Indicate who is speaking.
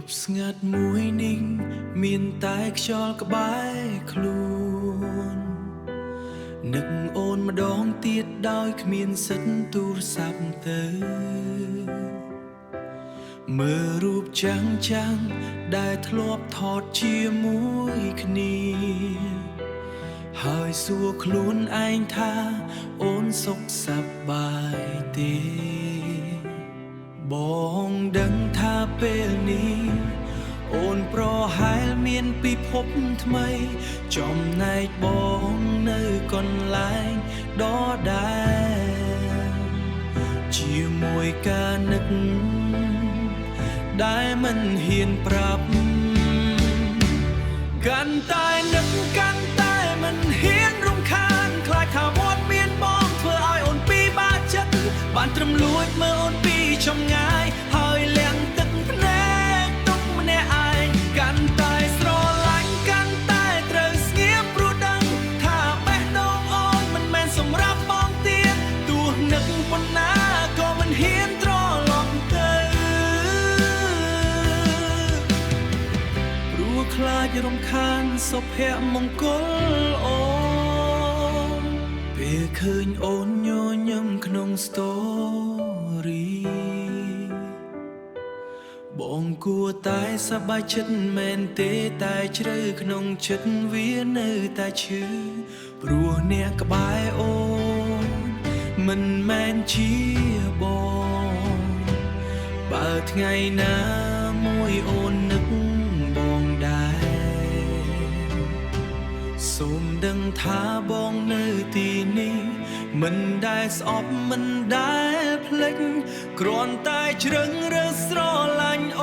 Speaker 1: ប់ស្ងាត់មួយនេះមានតែខ្យល់ក្បែរខ្លួននឹកអូនម្ដងទៀតដោយគ្មានសិទ្ធទូរស័ព្ទទៅមើលរូបចាំងដែលធ្លាប់ថតជាមួយគ្នាហើយសួរខ្លួនឯងថាអូនសុខសប្បាយទេបងដឹងថាពេលនេះអូនប្រហែលមានពិភពថ្មីចំណែកបងនៅកន្លែងដដែលជាមួយការនឹកដែលមិនហ៊ានប្រាប់កាន់តែនឹកកាន់តែមិនហ៊ានរំខានខ្លាចថាវត្តមានបងធ្វើឲ្យអូនពិបាកចិត្តបានត្រឹមលួចមើលអូនពីចម្ងាយហើយលាងទឹកភ្នែកទុកម្នាក់ឯងកាន់តែស្រឡាញ់កាន់តែត្រូវស្ងៀមព្រោះដឹងថាបេះដូងអូនមិនមែនសម្រាប់បងទៀតទោះនឹកប៉ុណ្ណាក៏មិនហ៊ានត្រឡប់ទៅព្រោះខ្លាចរំខានសុភមង្គលអូនពេលឃើញអូនញញឹមក្នុងស្តូរីបងគួរតែសប្បាយចិត្តមែនទេតែជ្រៅក្នុងចិត្តវានៅតែឈឺព្រោះអ្នកក្បែរអូនមិនមែនជាបងបើថ្ងៃណាមួយអូននឹកបងដែរសូមដឹងថាបងនៅទីនេះមិនដែលស្អប់មិនដែលភ្លេចគ្រាន់តែជ្រឹងរើស្រឡាញ់អូ